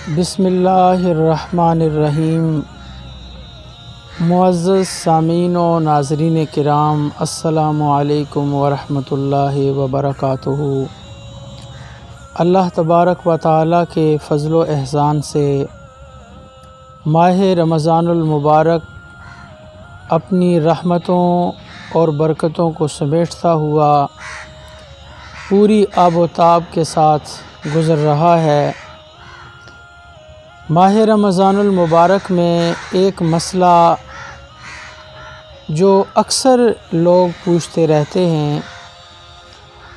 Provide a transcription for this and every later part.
बिस्मिल्लाहिर्रहमानिर्रहीम। मुअज़्ज़ज़ सामीन व नाज़रीन किराम, अस्सलामु अलैकुम वरहमतुल्लाहि वबरकातुहू। अल्लाह तबारक व तआला के फ़ज़्ल व एहसान से माह रमज़ानुल मुबारक अपनी रहमतों और बरकतों को समेटता हुआ पूरी आबोताब के साथ गुज़र रहा है। माह रमज़ानुल मुबारक में एक मसला जो अक्सर लोग पूछते रहते हैं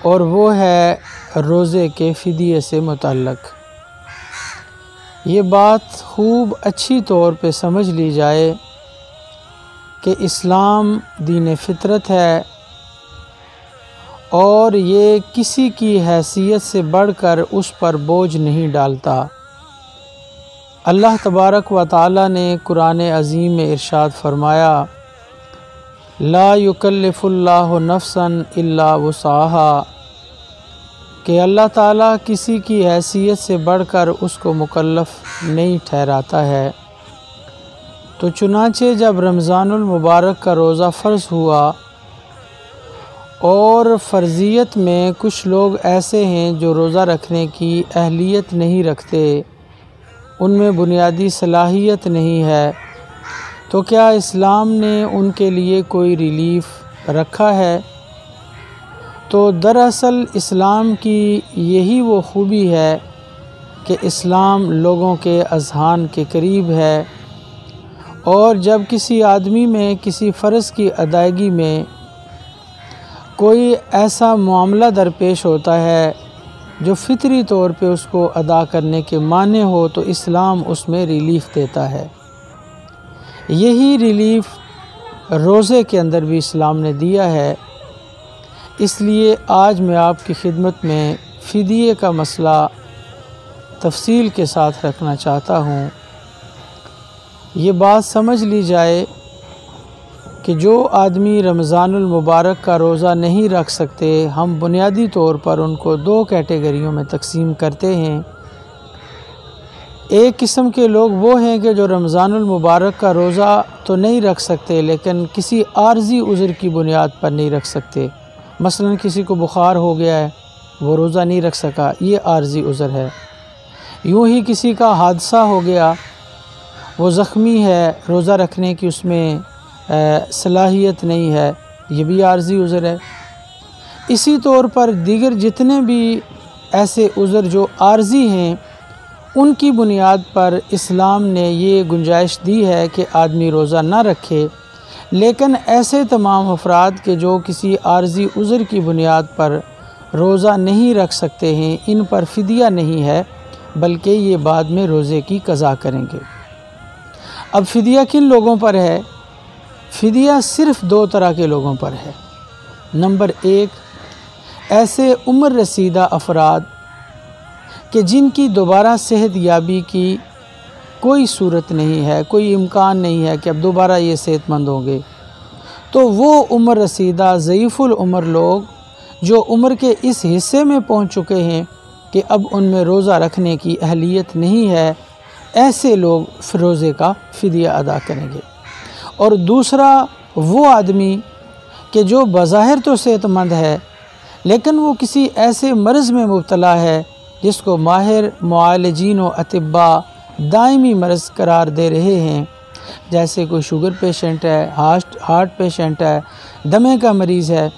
और वो है रोज़े के फ़िदिये से मुतल्लक़। ये बात खूब अच्छी तौर पे समझ ली जाए कि इस्लाम दीन फ़ितरत है और ये किसी की हैसियत से बढ़कर उस पर बोझ नहीं डालता। अल्लाह तबारक व तआला ने कुरान अज़ीम में इरशाद फरमाया, ला युकल्लिफुल्लाहु नफ्सन इल्ला वुसअहा, कि अल्लाह ताला किसी की हैसियत से बढ़कर उसको मुकल्लफ़ नहीं ठहराता है। तो चुनांचे जब रमज़ानुल मुबारक का रोज़ा फ़र्ज़ हुआ और फ़र्ज़ियत में कुछ लोग ऐसे हैं जो रोज़ा रखने की अहलियत नहीं रखते, उनमें बुनियादी सलाहियत नहीं है, तो क्या इस्लाम ने उनके लिए कोई रिलीफ़ रखा है? तो दरअसल इस्लाम की यही वो खूबी है कि इस्लाम लोगों के अज़हान के करीब है और जब किसी आदमी में किसी फ़र्ज़ की अदायगी में कोई ऐसा मामला दरपेश होता है जो फ़ितरी तौर पे उसको अदा करने के माने हो, तो इस्लाम उसमें रिलीफ़ देता है। यही रिलीफ़ रोज़े के अंदर भी इस्लाम ने दिया है। इसलिए आज मैं आपकी खिदमत में फ़िदिये का मसला तफ़सील के साथ रखना चाहता हूँ। ये बात समझ ली जाए कि जो आदमी रमज़ानुल मुबारक का रोज़ा नहीं रख सकते, हम बुनियादी तौर पर उनको दो कैटेगरियों में तकसीम करते हैं। एक किस्म के लोग वो हैं कि जो रमज़ानुल मुबारक का रोज़ा तो नहीं रख सकते लेकिन किसी आर्ज़ी उज़र की बुनियाद पर नहीं रख सकते। मसलन किसी को बुखार हो गया है, वो रोज़ा नहीं रख सका, ये आर्ज़ी उज़र है। यूँ ही किसी का हादसा हो गया, वो ज़ख्मी है, रोज़ा रखने की उसमें सलाहियत नहीं है, ये भी आर्ज़ी उज़र है। इसी तौर पर दीगर जितने भी ऐसे उज़र जो आर्ज़ी हैं, उनकी बुनियाद पर इस्लाम ने ये गुंजाइश दी है कि आदमी रोज़ा ना रखे। लेकिन ऐसे तमाम अफराद के जो किसी आर्ज़ी उज़र की बुनियाद पर रोज़ा नहीं रख सकते हैं, इन पर फ़िदिया नहीं है, बल्कि ये बाद में रोज़े की क़ज़ा करेंगे। अब फ़िदिया किन लोगों पर है? फ़िदिया सिर्फ़ दो तरह के लोगों पर है। नंबर एक, ऐसे उम्र रसीदा अफराद कि जिनकी दोबारा सेहत याबी की कोई सूरत नहीं है, कोई इम्कान नहीं है कि अब दोबारा ये सेहतमंद होंगे, तो वो उम्र रसीदा ज़ईफ़ुल उम्र लोग जो उम्र के इस हिस्से में पहुंच चुके हैं कि अब उनमें रोज़ा रखने की अहलियत नहीं है, ऐसे लोग रोज़े का फ़िदिया अदा करेंगे। और दूसरा वो आदमी कि जो बज़ाहिर तो सेहतमंद है लेकिन वो किसी ऐसे मर्ज़ में मुब्तला है जिसको माहिर मुआलिजीन व अतिब्बा दायमी मर्ज़ करार दे रहे हैं। जैसे कोई शुगर पेशेंट है, हार्ट पेशेंट है, दमे का मरीज़ है,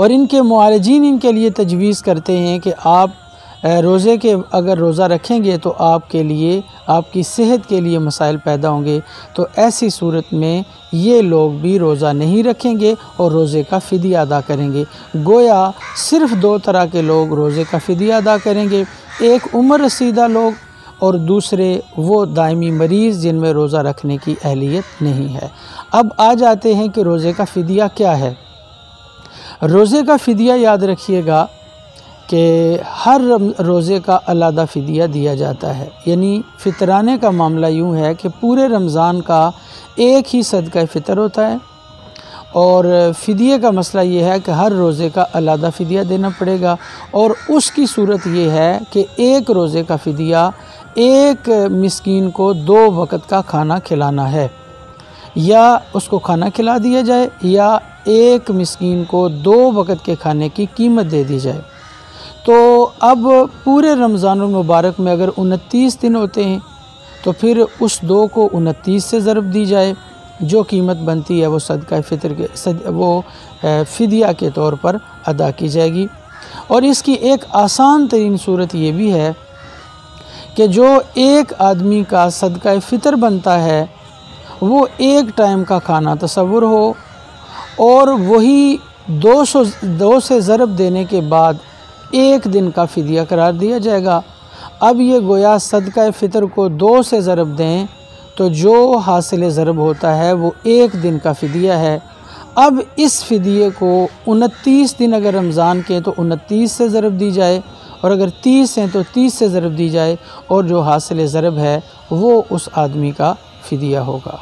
और इनके मुआलिजीन इनके लिए तजवीज़ करते हैं कि आप रोज़े के अगर रोज़ा रखेंगे तो आपके लिए, आपकी सेहत के लिए मसाइल पैदा होंगे। तो ऐसी सूरत में ये लोग भी रोज़ा नहीं रखेंगे और रोज़े का फ़िदिया अदा करेंगे। गोया सिर्फ़ दो तरह के लोग रोज़े का फ़िदिया अदा करेंगे, एक उम्र रसीदा लोग और दूसरे वो दायमी मरीज़ जिनमें रोज़ा रखने की अहलियत नहीं है। अब आ जाते हैं कि रोज़े का फ़िदिया क्या है। रोज़े का फ़िदिया याद रखिएगा कि हर रोज़े का अलग फ़िदिया दिया जाता है। यानी फ़ितराने का मामला यूँ है कि पूरे रमज़ान का एक ही सदका फ़ितर होता है और फ़िदिये का मसला ये है कि हर रोज़े का अलग फ़िदिया देना पड़ेगा। और उसकी सूरत ये है कि एक रोज़े का फ़िदिया एक मिस्कीन को 2 वक्त का खाना खिलाना है, या उसको खाना खिला दिया जाए या एक मिस्कीन को 2 वक्त के खाने की कीमत दे दी जाए। तो अब पूरे रमज़ानुल मुबारक में अगर 29 दिन होते हैं तो फिर उस 2 को 29 से ज़रब दी जाए, जो कीमत बनती है वो सदका फ़ितर के फ़िदिया के तौर पर अदा की जाएगी। और इसकी एक आसान तरीन सूरत ये भी है कि जो एक आदमी का सदका फ़ितर बनता है वो एक टाइम का खाना तसव्वुर हो, और वही 2 से ज़रब देने के बाद 1 दिन का फ़िदिया करार दिया जाएगा। अब ये गोया सदका फ़ितर को 2 से ज़रब दें तो जो हासिल ज़रब होता है वो 1 दिन का फ़िदिया है। अब इस फ़िदिये को 29 दिन अगर रमज़ान के तो 29 से ज़रब दी जाए, और अगर 30 हैं तो 30 से ज़रब दी जाए, और जो हासिल ज़रब है वो उस आदमी का फ़िदिया होगा।